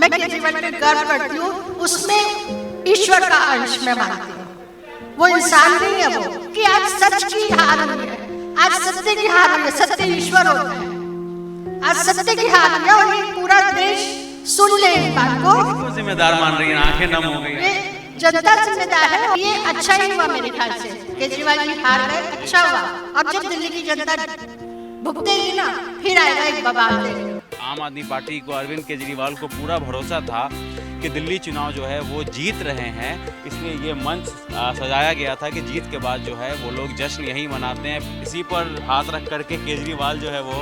मैं केजरीवाल पे गर्व करती हूँ, उसमें ईश्वर का अंश मैं मानती हूँ। वो इंसान नहीं है वो कि आज सच की हार हुई है, आज सत्य की हार हुई है। सत्य ईश्वर होता है, आज सत्य की हार हुई है और ये पूरा देश सुन ले इस बात को। जिम्मेदार मान रही है, आंखें नम हो गई। ये जनता जिम्मेदार है और ये अच्छा ही हुआ मेरे ख्याल से, केजरीवाल जी हार गए, अच्छा हुआ। अब जब दिल्ली की जनता भुगतेगी ना, फिर आएगा एक बवाल। आम आदमी पार्टी को, अरविंद केजरीवाल को पूरा भरोसा था कि दिल्ली चुनाव जो है वो जीत रहे हैं, इसलिए ये मंच सजाया गया था कि जीत के बाद जो है वो लोग जश्न यहीं मनाते हैं। इसी पर हाथ रख करके केजरीवाल जो है वो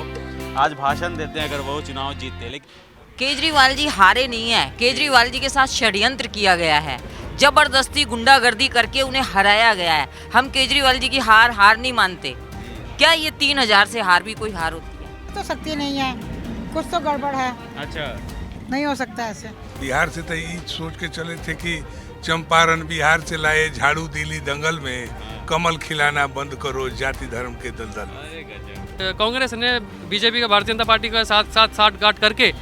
आज भाषण देते हैं अगर वो चुनाव जीतते। लेकिन केजरीवाल जी हारे नहीं है, केजरीवाल जी के साथ षड्यंत्र किया गया है, जबरदस्ती गुंडागर्दी करके उन्हें हराया गया है। हम केजरीवाल जी की हार नहीं मानते। क्या ये 3000 से हार भी कोई हार होती है? तो सकती नहीं है, कुछ तो गड़बड़ है। अच्छा, नहीं हो सकता ऐसे। बिहार से तो ये सोच के चले थे कि चंपारण बिहार से लाए, झाड़ू दिल्ली दंगल में कमल खिलाना बंद करो, जाति धर्म के दलदल। कांग्रेस ने बीजेपी का, भारतीय जनता पार्टी का साथ साठ करके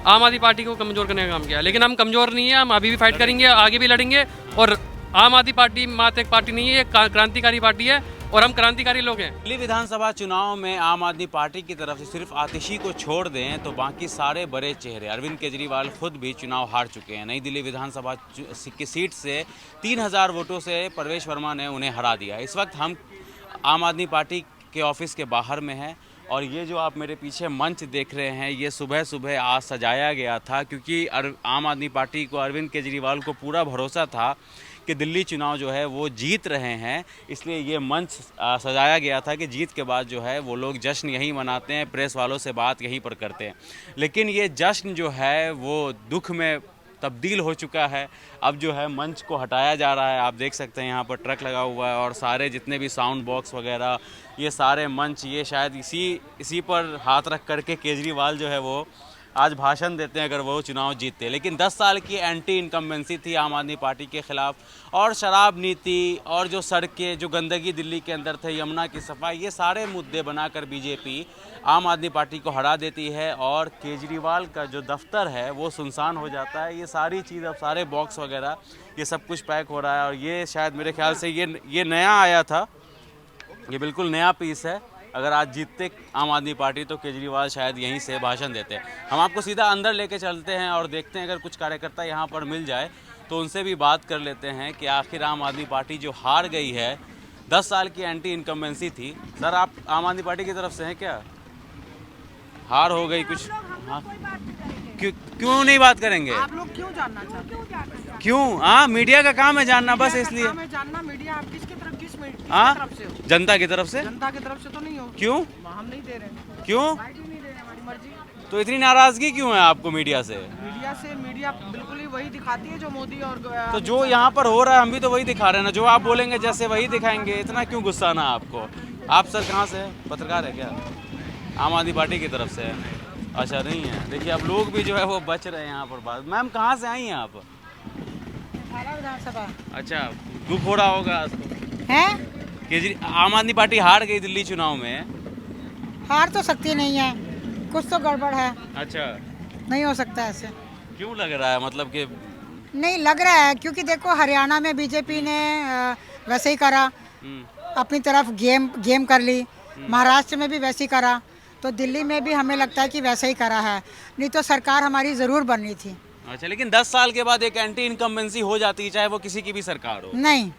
आम आदमी पार्टी को कमजोर करने का काम किया। लेकिन हम कमजोर नहीं है, हम अभी भी फाइट करेंगे, आगे भी लड़ेंगे। और आम आदमी पार्टी मात्र एक पार्टी नहीं है, एक क्रांतिकारी पार्टी है और हम क्रांतिकारी लोग हैं। दिल्ली विधानसभा चुनाव में आम आदमी पार्टी की तरफ से सिर्फ आतिशी को छोड़ दें तो बाकी सारे बड़े चेहरे, अरविंद केजरीवाल खुद भी चुनाव हार चुके हैं। नई दिल्ली विधानसभा की सीट से 3000 वोटों से प्रवेश वर्मा ने उन्हें हरा दिया। इस वक्त हम आम आदमी पार्टी के ऑफिस के बाहर में हैं और ये जो आप मेरे पीछे मंच देख रहे हैं, ये सुबह सुबह आज सजाया गया था क्योंकि आम आदमी पार्टी को, अरविंद केजरीवाल को पूरा भरोसा था कि दिल्ली चुनाव जो है वो जीत रहे हैं, इसलिए ये मंच सजाया गया था कि जीत के बाद जो है वो लोग जश्न यहीं मनाते हैं, प्रेस वालों से बात यहीं पर करते हैं। लेकिन ये जश्न जो है वो दुख में तब्दील हो चुका है। अब जो है मंच को हटाया जा रहा है। आप देख सकते हैं यहाँ पर ट्रक लगा हुआ है और सारे जितने भी साउंड बॉक्स वगैरह, ये सारे मंच, ये शायद इसी पर हाथ रख करके केजरीवाल जो है वो आज भाषण देते हैं अगर वो चुनाव जीतते। लेकिन 10 साल की एंटी इनकम्बेंसी थी आम आदमी पार्टी के खिलाफ, और शराब नीति और जो सड़कें, जो गंदगी दिल्ली के अंदर थे, यमुना की सफाई, ये सारे मुद्दे बनाकर बीजेपी आम आदमी पार्टी को हरा देती है और केजरीवाल का जो दफ्तर है वो सुनसान हो जाता है। ये सारी चीज़, अब सारे बॉक्स वगैरह ये सब कुछ पैक हो रहा है और ये शायद मेरे ख्याल से ये नया आया था, ये बिल्कुल नया पीस है। अगर आज जीतते आम आदमी पार्टी तो केजरीवाल शायद यहीं से भाषण देते। हम आपको सीधा अंदर लेके चलते हैं और देखते हैं अगर कुछ कार्यकर्ता यहाँ पर मिल जाए तो उनसे भी बात कर लेते हैं कि आखिर आम आदमी पार्टी जो हार गई है, 10 साल की एंटी इनकम्बेंसी थी। सर, आप आम आदमी पार्टी की तरफ से हैं क्या? हार हो गई कुछ? हाँ, क्यों नहीं बात करेंगे? आप लोग क्यों जानना चाहते हैं? क्यों? हाँ, मीडिया का काम है जानना, बस इसलिए। जानना मीडिया आप किसकी तरफ, किस हाँ, तरफ से हो? जनता की तरफ से। जनता की तरफ से तो नहीं हो। क्यों? हम नहीं दे रहे। क्यों? नहीं दे रहे, हमारी मर्जी। तो इतनी नाराजगी क्यों है आपको मीडिया से? मीडिया बिल्कुल ही वही दिखाती है जो मोदी और तो जो यहाँ पर हो रहा है हम भी तो वही दिखा रहे हैं ना, जो आप बोलेंगे जैसे वही दिखाएंगे। इतना क्यों गुस्सा ना आपको? आप सर कहाँ से है? पत्रकार है क्या? आम आदमी पार्टी की तरफ से है? अच्छा, नहीं है। देखिए अब लोग भी जो है वो बच रहे हैं यहाँ पर बात। मैम, कहाँ से आई हैं आप? विधानसभा। अच्छा, दुख हो रहा होगा आपको? है, आम आदमी पार्टी हार गई दिल्ली चुनाव में। हार तो सकती नहीं है, कुछ तो गड़बड़ है। अच्छा, नहीं हो सकता ऐसे। क्यों लग रहा है? मतलब कि नहीं लग रहा है क्योंकि देखो हरियाणा में बीजेपी ने वैसे ही करा, अपनी तरफ गेम कर ली, महाराष्ट्र में भी वैसे ही करा, तो दिल्ली में भी हमें लगता है कि वैसे ही करा है, नहीं तो सरकार हमारी ज़रूर बननी थी। अच्छा, लेकिन 10 साल के बाद एक एंटी इनकम्बेंसी हो जाती है, चाहे वो किसी की भी सरकार हो। नहीं,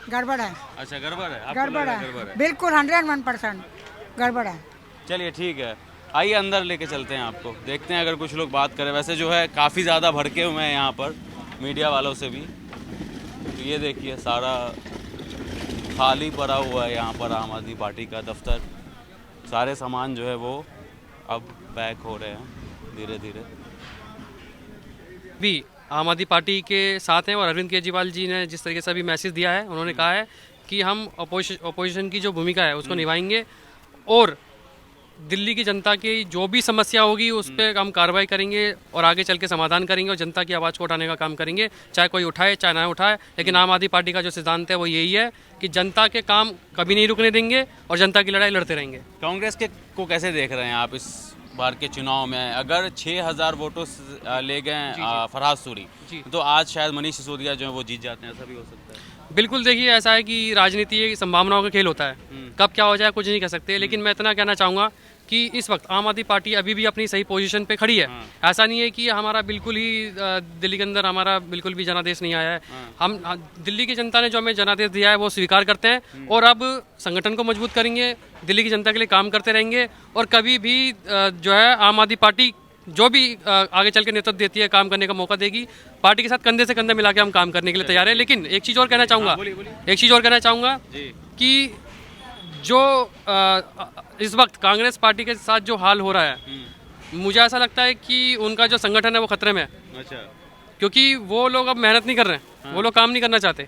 गड़बड़ है। अच्छा, गड़बड़ है? आपको गड़बड़ लग रहा है है, गड़बड़ है? बिल्कुल 101% गड़बड़ है। चलिए ठीक है, आइए अंदर लेके चलते हैं आपको, देखते हैं अगर कुछ लोग बात करें। वैसे जो है काफ़ी ज़्यादा भड़के हुए हैं यहाँ पर मीडिया वालों से भी। तो ये देखिए सारा खाली पड़ा हुआ है यहाँ पर आम आदमी पार्टी का दफ्तर। सारे सामान जो है वो अब पैक हो रहे हैं धीरे धीरे। भी आम आदमी पार्टी के साथ हैं और अरविंद केजरीवाल जी ने जिस तरीके से अभी मैसेज दिया है, उन्होंने कहा है कि हम अपोजिशन की जो भूमिका है उसको निभाएंगे और दिल्ली की जनता की जो भी समस्या होगी उस पर हम कार्रवाई करेंगे और आगे चल के समाधान करेंगे और जनता की आवाज़ को उठाने का काम करेंगे, चाहे कोई उठाए चाहे ना उठाए। लेकिन आम आदमी पार्टी का जो सिद्धांत है वो यही है कि जनता के काम कभी नहीं रुकने देंगे और जनता की लड़ाई लड़ते रहेंगे। कांग्रेस के को कैसे देख रहे हैं आप इस बार के चुनाव में अगर 6000 वोटों से ले गए फरहाद सूरी, तो आज शायद मनीष सिसोदिया जो है वो जीत जाते हैं, ऐसा भी हो सकता है। बिल्कुल, देखिए ऐसा है कि राजनीति एक संभावनाओं का खेल होता है, कब क्या हो जाए कुछ नहीं कह सकते। लेकिन मैं इतना कहना चाहूँगा कि इस वक्त आम आदमी पार्टी अभी भी अपनी सही पोजीशन पे खड़ी है। ऐसा नहीं है कि हमारा बिल्कुल ही दिल्ली के अंदर हमारा बिल्कुल भी जनादेश नहीं आया है। हम दिल्ली की जनता ने जो हमें जनादेश दिया है वो स्वीकार करते हैं और अब संगठन को मजबूत करेंगे, दिल्ली की जनता के लिए काम करते रहेंगे और कभी भी जो है आम आदमी पार्टी जो भी आगे चल के नेतृत्व देती है, काम करने का मौका देगी, पार्टी के साथ कंधे से कंधा मिला के हम काम करने के लिए तैयार है। लेकिन एक चीज़ और कहना चाहूँगा कि जो इस वक्त कांग्रेस पार्टी के साथ जो हाल हो रहा है, मुझे ऐसा लगता है कि उनका जो संगठन है वो खतरे में है। अच्छा, क्योंकि वो लोग अब मेहनत नहीं कर रहे हैं, वो लोग काम नहीं करना चाहते,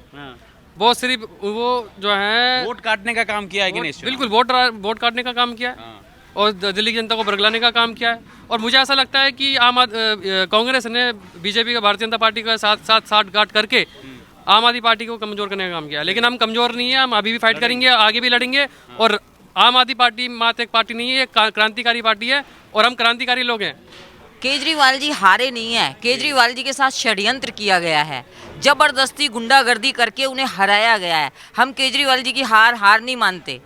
वो सिर्फ वो जो है वोट काटने का काम किया है कि नहीं? बिल्कुल वोट काटने का काम किया है और दिल्ली की जनता को बरगलाने का काम किया है। और मुझे ऐसा लगता है कि कांग्रेस ने बीजेपी का, भारतीय जनता पार्टी का साथ साठ-गांठ करके आम आदमी पार्टी को कमजोर करने का काम किया। लेकिन हम कमजोर नहीं है, हम अभी भी फाइट करेंगे, आगे भी लड़ेंगे। और आम आदमी पार्टी मात्र एक पार्टी नहीं है, एक क्रांतिकारी पार्टी है और हम क्रांतिकारी लोग हैं। केजरीवाल जी हारे नहीं है, केजरीवाल जी के साथ षड्यंत्र किया गया है, जबरदस्ती गुंडागर्दी करके उन्हें हराया गया है। हम केजरीवाल जी की हार नहीं मानते।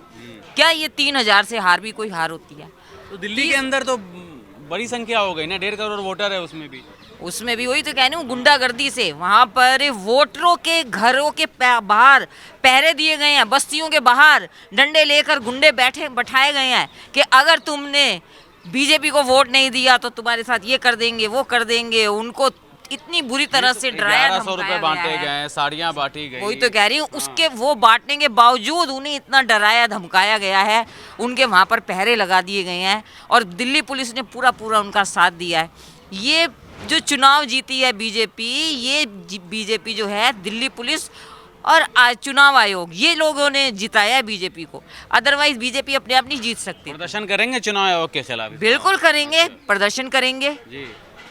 क्या ये 3000 से हार भी कोई हार होती है? तो दिल्ली के अंदर तो बड़ी संख्या हो गई ना, 1.5 करोड़ वोटर है उसमें भी वही तो कह रही हूँ, गुंडागर्दी से वहाँ पर वोटरों के घरों के बाहर पहरे दिए गए हैं, बस्तियों के बाहर डंडे लेकर गुंडे बैठाए गए हैं कि अगर तुमने बीजेपी को वोट नहीं दिया तो तुम्हारे साथ ये कर देंगे, वो कर देंगे। उनको इतनी बुरी तरह से डराया 1100 रुपए बांटे गए, साड़ियाँ बांटी गई। वही तो कह रही हूँ, उसके वो बांटने के बावजूद उन्हें इतना डराया धमकाया गया है, उनके वहाँ पर पहरे लगा दिए गए हैं और दिल्ली पुलिस ने पूरा उनका साथ दिया है। ये जो चुनाव जीती है बीजेपी, ये बीजेपी जो है दिल्ली पुलिस और चुनाव आयोग, ये लोगों ने जिताया है बीजेपी को। अदरवाइज बीजेपी अपने आप नहीं जीत सकती। प्रदर्शन करेंगे चुनाव आयोग के खिलाफ? बिल्कुल करेंगे, प्रदर्शन करेंगे जी।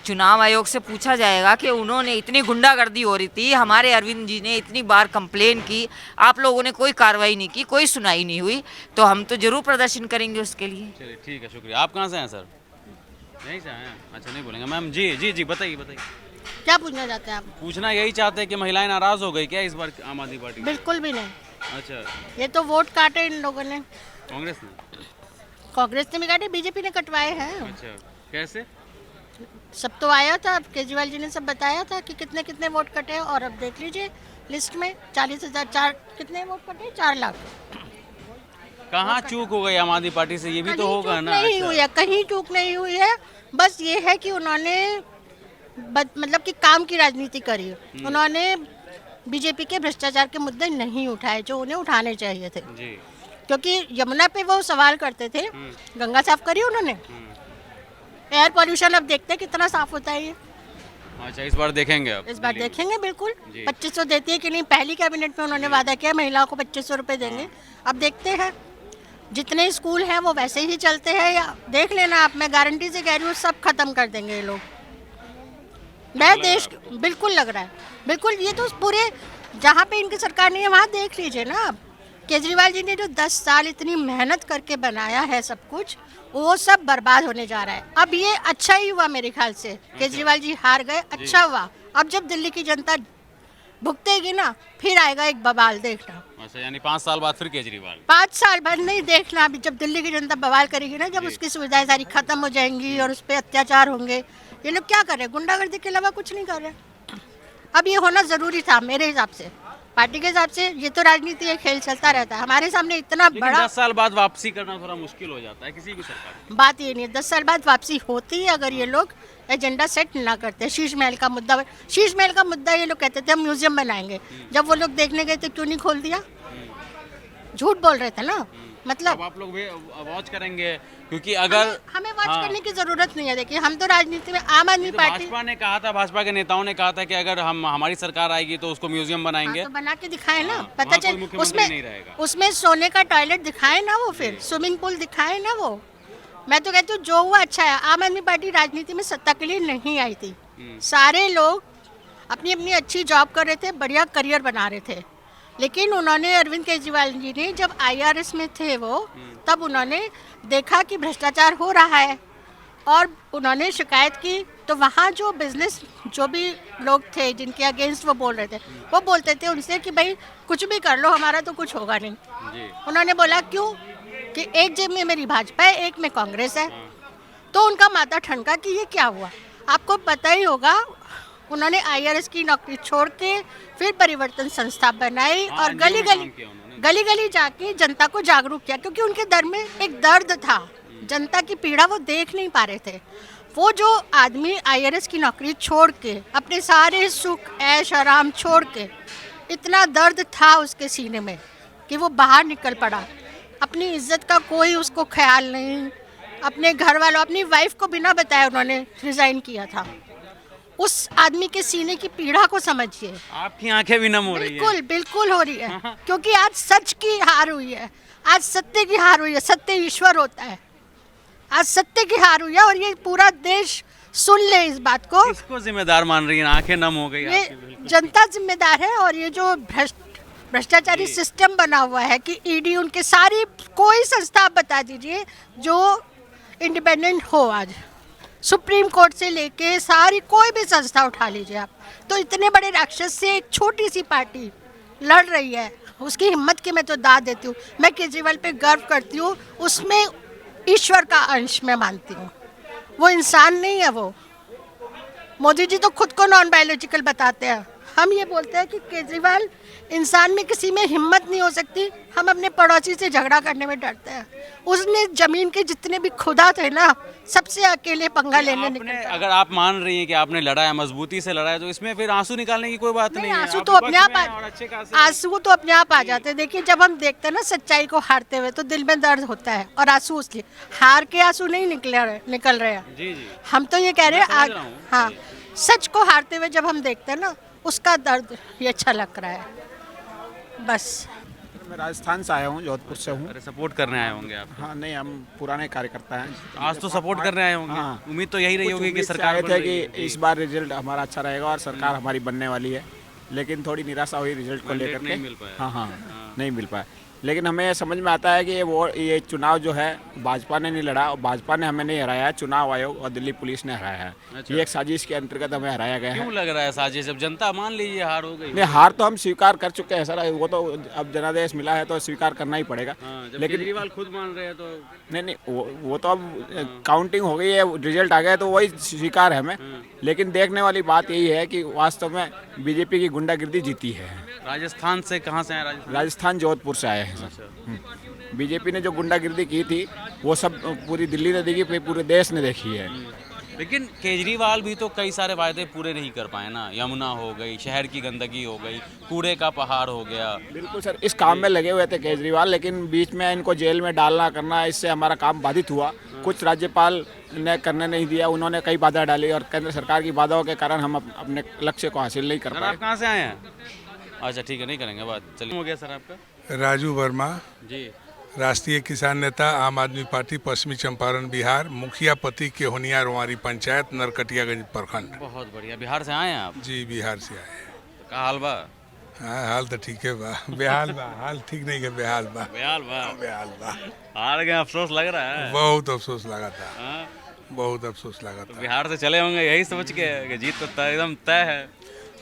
चुनाव आयोग से पूछा जाएगा कि उन्होंने इतनी गुंडागर्दी हो रही थी, हमारे अरविंद जी ने इतनी बार कंप्लेन की, आप लोगों ने कोई कार्रवाई नहीं की, कोई सुनाई नहीं हुई, तो हम तो जरूर प्रदर्शन करेंगे उसके लिए। चलिए ठीक है, शुक्रिया। आप कहाँ से हैं सर? यहीं से हैं? अच्छा, नहीं बोलेंगे मैम। जी बताइए। क्या पूछना चाहते हैं आप? पूछना यही चाहते हैं कि महिलाएं नाराज हो गई क्या इस बार आम आदमी पार्टी? बिल्कुल भी नहीं। अच्छा, ये तो वोट काटे इन लोगों ने। कांग्रेस ने भी काटे, बीजेपी ने कटवाए हैं। अच्छा, कैसे? सब तो आया था, केजरीवाल जी ने सब बताया था कि कितने कितने वोट कटे, और अब देख लीजिए लिस्ट में 40,000 कितने वोट कटे? 4 लाख। कहाँ चूक हो गई आम आदमी पार्टी से, ये भी तो होगा ना। नहीं हुई है, कहीं चूक नहीं हुई है। बस ये है कि उन्होंने मतलब कि काम की राजनीति करी। उन्होंने बीजेपी के भ्रष्टाचार के मुद्दे नहीं उठाए जो उन्हें उठाने चाहिए थे जी। क्योंकि यमुना पे वो सवाल करते थे, गंगा साफ करी उन्होंने। एयर पोल्यूशन अब देखते हैं कितना साफ होता है ये। अच्छा, इस बार देखेंगे? अब इस बार देखेंगे बिल्कुल। 2500 देती है कि नहीं? पहली कैबिनेट में उन्होंने वादा किया महिलाओं को 2500 रुपए देंगे। अब देखते हैं, जितने स्कूल हैं वो वैसे ही चलते हैं, या देख लेना आप, मैं गारंटी से कह रही हूँ सब खत्म कर देंगे ये लोग। मैं देश बिल्कुल लग रहा है, बिल्कुल। ये तो पूरे जहाँ पे इनकी सरकार नहीं है वहाँ देख लीजिए ना आप। केजरीवाल जी ने जो 10 साल इतनी मेहनत करके बनाया है सब कुछ, वो सब बर्बाद होने जा रहा है। अब ये अच्छा ही हुआ मेरे ख्याल से, केजरीवाल जी हार गए, अच्छा हुआ। अब जब दिल्ली की जनता भुगतेगी ना, फिर आएगा एक बवाल, देखना। अच्छा, यानी 5 साल बाद फिर केजरीवाल? 5 साल बाद नहीं, देखना अभी जब दिल्ली की जनता बवाल करेगी ना, जब उसकी सुविधाएं सारी खत्म हो जाएंगी और उस पर अत्याचार होंगे। ये लोग क्या कर रहे हैं? गुंडागर्दी के अलावा कुछ नहीं कर रहे। अब ये होना जरूरी था मेरे हिसाब से, पार्टी के हिसाब से। ये तो राजनीति है, खेल चलता रहता है। हमारे सामने इतना बड़ा 10 साल बाद वापसी करना थोड़ा मुश्किल हो जाता है किसी भी सरकार। बात ये नहीं है, 10 साल बाद वापसी होती है अगर ये लोग एजेंडा सेट ना करते। शीश महल का मुद्दा ये लोग कहते थे हम म्यूजियम बनाएंगे। जब वो लोग देखने गए तो क्यों नहीं खोल दिया? झूठ बोल रहे थे ना। मतलब आप लोग वॉच करेंगे, क्योंकि अगर हमें वॉच करने की जरूरत नहीं है। देखिए, हम तो राजनीति में आम आदमी पार्टी, भाजपा ने कहा था, भाजपा के नेताओं ने कहा था कि अगर हमारी सरकार आएगी तो उसको म्यूजियम बनाएंगे। तो बना के दिखाए ना, पता चल उसमें सोने का टॉयलेट दिखाए ना, वो फिर स्विमिंग पूल दिखाए ना। वो मैं तो कहती हूँ जो हुआ अच्छा है। आम आदमी पार्टी राजनीति में सत्ता के लिए नहीं आई थी। सारे लोग अपनी अपनी अच्छी जॉब कर रहे थे, बढ़िया करियर बना रहे थे। लेकिन उन्होंने, अरविंद केजरीवाल जी ने जब IRS में थे वो, तब उन्होंने देखा कि भ्रष्टाचार हो रहा है, और उन्होंने शिकायत की तो वहाँ जो बिजनेस जो भी लोग थे जिनके अगेंस्ट वो बोल रहे थे, वो बोलते थे उनसे कि भाई कुछ भी कर लो, हमारा तो कुछ होगा नहीं। जी। उन्होंने बोला क्यों कि एक जेब में मेरी भाजपा है, एक में कांग्रेस है। तो उनका माथा ठनका कि ये क्या हुआ। आपको पता ही होगा, उन्होंने IRS की नौकरी छोड़ के फिर परिवर्तन संस्था बनाई और गली गली जाके जनता को जागरूक किया, क्योंकि उनके दर में एक दर्द था, जनता की पीड़ा वो देख नहीं पा रहे थे। वो जो आदमी IRS की नौकरी छोड़ के अपने सारे सुख ऐश आराम छोड़ के, इतना दर्द था उसके सीने में कि वो बाहर निकल पड़ा। अपनी इज्जत का कोई उसको ख्याल नहीं, अपने घर वालों, अपनी वाइफ को बिना बताए उन्होंने रिजाइन किया था। उस आदमी के सीने की पीड़ा को समझिए। आपकी आंखें भी नम हो रही है। बिल्कुल बिल्कुल हो रही है, क्योंकि आज सच की हार हुई है, आज सत्य की हार हुई है। सत्य ईश्वर होता है, आज सत्य की हार हुई है और ये पूरा देश सुन ले इस बात को। किसको जिम्मेदार मान रही है? आंखें नम हो गई ये आपकी, बिल्कुल। जनता जिम्मेदार है। और ये जो भ्रष्टाचारी सिस्टम बना हुआ है कि ED उनके सारी, कोई संस्था आप बता दीजिए जो इंडिपेंडेंट हो, आज सुप्रीम कोर्ट से लेके सारी कोई भी संस्था उठा लीजिए आप, तो इतने बड़े राक्षस से एक छोटी सी पार्टी लड़ रही है, उसकी हिम्मत की मैं तो दाद देती हूँ। मैं केजरीवाल पे गर्व करती हूँ, उसमें ईश्वर का अंश मैं मानती हूँ। वो इंसान नहीं है। वो मोदी जी तो खुद को नॉन बायोलॉजिकल बताते हैं, हम ये बोलते हैं कि केजरीवाल इंसान में किसी में हिम्मत नहीं हो सकती। हम अपने पड़ोसी से झगड़ा करने में डरते हैं। उसने जमीन के जितने भी खुदा थे ना, सबसे अकेले पंगा लेने निकले। अगर आप मान रही हैं कि आपने लड़ा है, मजबूती से लड़ा है, तो इसमें फिर आंसू निकालने की कोई बात नहीं है। आंसू आप तो अपने विपक्ष आप में हैं और अच्छे खासे आंसू तो अपने आप आ जाते हैं। देखिए, जब हम देखते हैं ना सच्चाई को हारते हुए, तो दिल में दर्द होता है। और आंसू इसलिए हार के आंसू नहीं निकल रहे हैं। जी जी। हम तो ये कह रहे हैं समझ रहा हूँ। हाँ, सच को हारते हुए जब हम देखते हैं ना, उसका दर्द ये अच्छा लग रहा है। बस मैं राजस्थान से आया हूँ, जोधपुर से हूँ। अरे सपोर्ट करने आए होंगे आप। हाँ नहीं, हम पुराने कार्यकर्ता हैं। आज तो सपोर्ट करने आए होंगे। हाँ। उम्मीद तो यही रही कुछ होगी कि उम्मीद से सरकार आए बन थे रही है। कि इस बार रिजल्ट हमारा अच्छा रहेगा और सरकार हमारी बनने वाली है, लेकिन थोड़ी निराशा हुई रिजल्ट को Mandate लेकर के। नहीं मिल पाया। हाँ हाँ, नहीं मिल पाया। लेकिन हमें समझ में आता है कि ये चुनाव जो है भाजपा ने नहीं लड़ा, और भाजपा ने हमें नहीं हराया है, चुनाव आयोग और दिल्ली पुलिस ने हराया है। अच्छा। ये एक साजिश के अंतर्गत हमें हराया गया है। क्यों लग रहा है साजिश? जब जनता मान लीजिए हार हो गई। नहीं, हार तो हम स्वीकार कर चुके हैं सर, वो तो अब जनादेश मिला है तो स्वीकार करना ही पड़ेगा। हाँ, जब लेकिन केजरीवाल खुद मान रहे हैं तो नहीं, वो तो अब काउंटिंग हो गई है, रिजल्ट आ गया तो वही स्वीकार है हमें। लेकिन देखने वाली बात यही है कि वास्तव में बीजेपी की गुंडागिर्दी जीती है। राजस्थान से कहाँ से आए? राजस्थान जोधपुर से आए हैं सर। बीजेपी ने जो गुंडागिर्दी की थी वो सब पूरी दिल्ली ने देखी, पूरे देश ने देखी है। लेकिन केजरीवाल भी तो कई सारे वायदे पूरे नहीं कर पाए ना। यमुना हो गई, शहर की गंदगी हो गई, कूड़े का पहाड़ हो गया। बिल्कुल सर, इस काम में लगे हुए थे केजरीवाल, लेकिन बीच में इनको जेल में डालना करना, इससे हमारा काम बाधित हुआ। कुछ राज्यपाल ने करने नहीं दिया, उन्होंने कई बाधा डाली और केंद्र सरकार की बाधाओं के कारण हम अपने लक्ष्य को हासिल नहीं कर सर पाए। आप कहाँ से आए हैं? अच्छा ठीक है, नहीं करेंगे बात। चलिए, हो गया सर आपका? राजू वर्मा, जी। राष्ट्रीय किसान नेता, आम आदमी पार्टी, पश्चिमी चंपारण बिहार, मुखिया पति के होनिया रोवारी पंचायत, नरकटियागंज प्रखंड। बहुत बढ़िया। बिहार से आए हैं आप? जी, बिहार से आए हैं। का हाल बा? हाँ, हाल तो ठीक है बा, बेहाल बा, हाल ठीक नहीं है, बेहाल बा, बेहाल बा। बेहाल बा। हार गए, अफसोस लग रहा है। बहुत अफसोस लगा था, हाँ? बहुत अफसोस लगा तो था। बिहार से चले होंगे यही सोच के कि जीत तो एकदम तय है।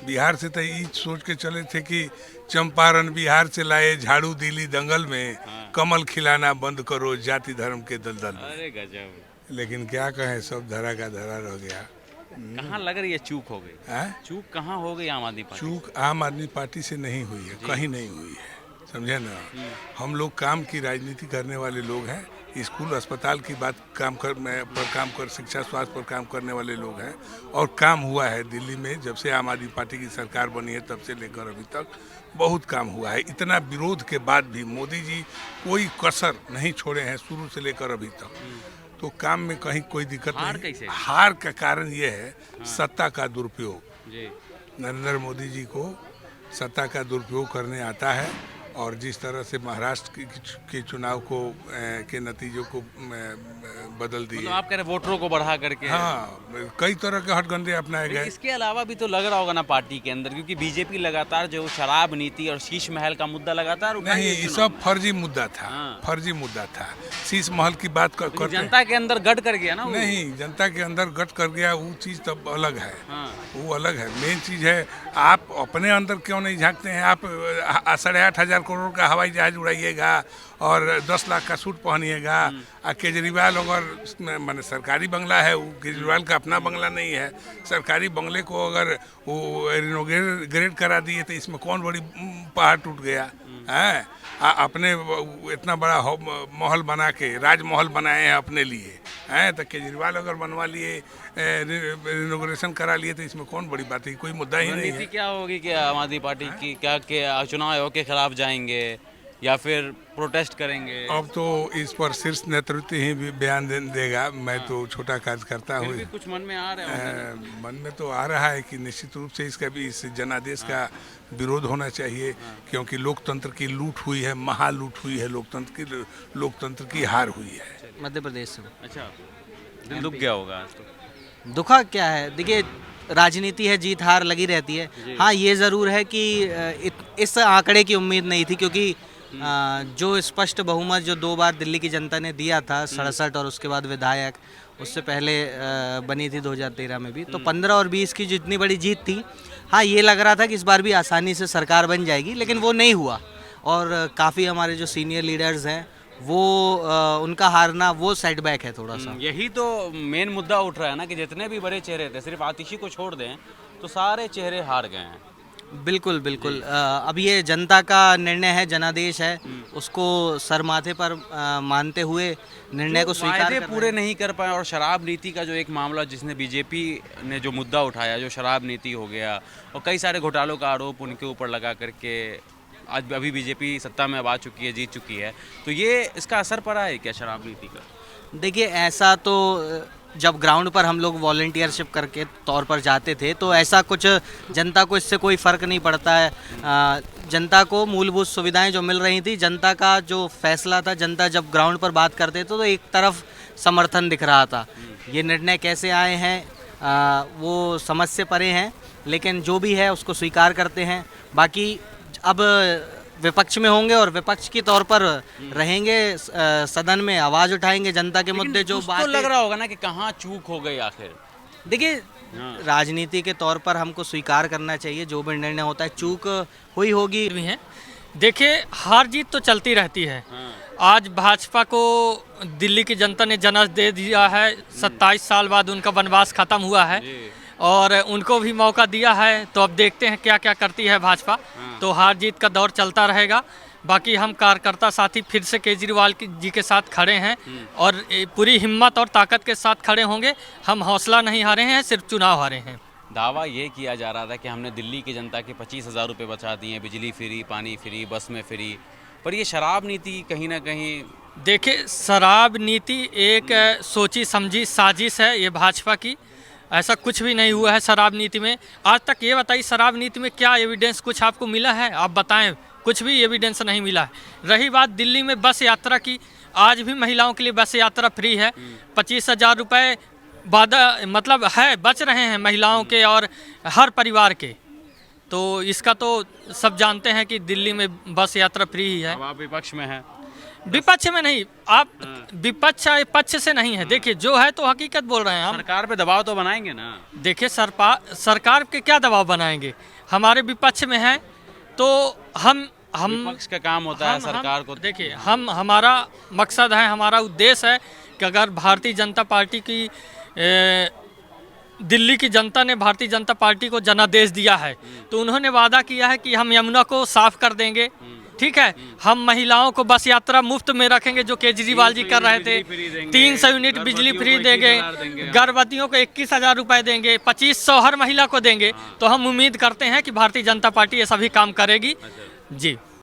बिहार से तो ये सोच के चले थे कि चंपारण बिहार से लाए झाड़ू दिल्ली दंगल में, कमल खिलाना बंद करो जाति धर्म के दलदल में। अरे गजब। लेकिन क्या कहें, सब धरा का धरा रह गया। कहाँ लग रही है चूक हो गई? हैं? चूक कहाँ हो गई आम आदमी पार्टी? चूक आम आदमी पार्टी से नहीं हुई है, कहीं नहीं हुई है, समझे ना। हम लोग काम की राजनीति करने वाले लोग हैं। स्कूल अस्पताल की बात काम कर शिक्षा स्वास्थ्य पर काम करने वाले लोग हैं। और काम हुआ है दिल्ली में, जब से आम आदमी पार्टी की सरकार बनी है तब से लेकर अभी तक बहुत काम हुआ है। इतना विरोध के बाद भी मोदी जी कोई कसर नहीं छोड़े हैं शुरू से लेकर अभी तक। तो काम में कहीं कोई दिक्कत हार नहीं। कैसे? हार का कारण ये है सत्ता का दुरुपयोग। जी। नरेंद्र मोदी जी को सत्ता का दुरुपयोग करने आता है और जिस तरह से महाराष्ट्र के चुनाव को के नतीजों को बदल दिए। मतलब आप कह रहे वोटरों को बढ़ा करके। हाँ, कई तरह के हथकंडे अपनाए गए। इसके अलावा भी तो लग रहा होगा ना पार्टी के अंदर, क्योंकि बीजेपी लगातार जो शराब नीति और शीश महल का मुद्दा लगातार नहीं, ये सब फर्जी मुद्दा था। फर्जी मुद्दा था। शीश महल की बात करते जनता के अंदर गट कर गया ना। नहीं, जनता के अंदर गट कर गया वो चीज़ तब अलग है। वो अलग है। मेन चीज़ है आप अपने अंदर क्यों नहीं झांकते हैं। आप 8,500 करोड़ का हवाई जहाज उड़ाइएगा और 10 लाख का सूट पहनिएगा। केजरीवाल अगर माने सरकारी बंगला है, वो केजरीवाल का अपना बंगला नहीं है। सरकारी बंगले को अगर वो रिनोवेट करा दिए तो इसमें कौन बड़ी पहाड़ टूट गया है। अपने इतना बड़ा महल बना के राजमहल बनाए हैं अपने लिए हैं, तो केजरीवाल अगर बनवा लिए रिनोवेशन करा लिए तो इसमें कौन बड़ी बात है। कोई मुद्दा ही नहीं है। क्या होगी कि आम आदमी पार्टी की क्या चुनाव आयोग के खिलाफ जाएंगे या फिर प्रोटेस्ट करेंगे? अब तो इस पर शीर्ष नेतृत्व ही बयान देगा। मैं तो छोटा कार्यकर्ता हूँ। कुछ मन में आ रहा है? मन में तो आ रहा है कि निश्चित रूप से इसका भी इस जनादेश का विरोध होना चाहिए, क्योंकि लोकतंत्र की लूट हुई है, महालूट हुई है, लोकतंत्र की हार हुई है। मध्य प्रदेश से। अच्छा, दिल दुख गया होगा आज तो। दुखा क्या है, देखिए राजनीति है, जीत हार लगी रहती है। हाँ, ये ज़रूर है कि इस आंकड़े की उम्मीद नहीं थी, क्योंकि जो स्पष्ट बहुमत जो 2 बार दिल्ली की जनता ने दिया था 67 और उसके बाद विधायक, उससे पहले बनी थी 2013 में भी, तो 15 और 20 की जितनी बड़ी जीत थी, हाँ ये लग रहा था कि इस बार भी आसानी से सरकार बन जाएगी, लेकिन वो नहीं हुआ। और काफ़ी हमारे जो सीनियर लीडर्स हैं वो उनका हारना वो सेटबैक है थोड़ा सा। यही तो मेन मुद्दा उठ रहा है ना कि जितने भी बड़े चेहरे थे, सिर्फ आतिशी को छोड़ दें तो सारे चेहरे हार गए हैं। बिल्कुल बिल्कुल। अब ये जनता का निर्णय है, जनादेश है, उसको सर माथे पर मानते हुए निर्णय को स्वीकार पूरे नहीं कर पाए। और शराब नीति का जो एक मामला जिसने बीजेपी ने जो मुद्दा उठाया, जो शराब नीति हो गया और कई सारे घोटालों का आरोप उनके ऊपर लगा करके आज अभी बीजेपी सत्ता में अब आ चुकी है, जीत चुकी है, तो ये इसका असर पड़ा है क्या शराब नीति का? देखिए, ऐसा तो जब ग्राउंड पर हम लोग वॉलंटियरशिप करके तौर पर जाते थे तो ऐसा कुछ जनता को इससे कोई फ़र्क नहीं पड़ता है। जनता को मूलभूत सुविधाएं जो मिल रही थी, जनता का जो फैसला था, जनता जब ग्राउंड पर बात करते थे तो एक तरफ समर्थन दिख रहा था। ये निर्णय कैसे आए हैं वो समझ से परे हैं, लेकिन जो भी है उसको स्वीकार करते हैं। बाकी अब विपक्ष में होंगे और विपक्ष के तौर पर रहेंगे, सदन में आवाज़ उठाएंगे जनता के मुद्दे जो बात तो लग रहा होगा ना कि कहाँ चूक हो गई आखिर। देखिए, राजनीति के तौर पर हमको स्वीकार करना चाहिए, जो भी निर्णय होता है चूक हुई होगी भी है। देखिए, हार जीत तो चलती रहती है। आज भाजपा को दिल्ली की जनता ने जनादेश दे दिया है, 27 साल बाद उनका वनवास खत्म हुआ है और उनको भी मौका दिया है, तो अब देखते हैं क्या क्या करती है भाजपा। तो हार जीत का दौर चलता रहेगा। बाकी हम कार्यकर्ता साथी फिर से केजरीवाल जी के साथ खड़े हैं और पूरी हिम्मत और ताकत के साथ खड़े होंगे। हम हौसला नहीं हारे हैं, सिर्फ चुनाव हारे हैं। दावा ये किया जा रहा था कि हमने दिल्ली की जनता के 25,000 रुपये बचा दिए, बिजली फ्री, पानी फ्री, बस में फ्री, पर ये शराब नीति कहीं ना कहीं। देखिए, शराब नीति एक सोची समझी साजिश है ये भाजपा की। ऐसा कुछ भी नहीं हुआ है शराब नीति में। आज तक ये बताइए, शराब नीति में क्या एविडेंस कुछ आपको मिला है? आप बताएं। कुछ भी एविडेंस नहीं मिला है। रही बात दिल्ली में बस यात्रा की, आज भी महिलाओं के लिए बस यात्रा फ्री है। 25,000 रुपये मतलब है बच रहे हैं महिलाओं के और हर परिवार के। तो इसका तो सब जानते हैं कि दिल्ली में बस यात्रा फ्री ही है। अब आप विपक्ष में हैं। विपक्ष में नहीं, आप विपक्ष पक्ष से नहीं है। देखिए, जो है तो हकीकत बोल रहे हैं हम। सरकार पे दबाव तो बनाएंगे ना। देखिए, सरकार के क्या दबाव बनाएंगे? हमारे विपक्ष में है तो हम विपक्ष का काम होता है सरकार को। देखिए, हमारा मकसद है, हमारा उद्देश्य है कि अगर भारतीय जनता पार्टी की दिल्ली की जनता ने भारतीय जनता पार्टी को जनादेश दिया है तो उन्होंने वादा किया है कि हम यमुना को साफ कर देंगे। ठीक है, हम महिलाओं को बस यात्रा मुफ्त में रखेंगे जो केजरीवाल जी कर रहे थे। 300 यूनिट बिजली फ्री देंगे, गर्भवतियों को 21,000 रुपये देंगे, 2500 हर महिला को देंगे। तो हम उम्मीद करते हैं कि भारतीय जनता पार्टी ये सभी काम करेगी। जी।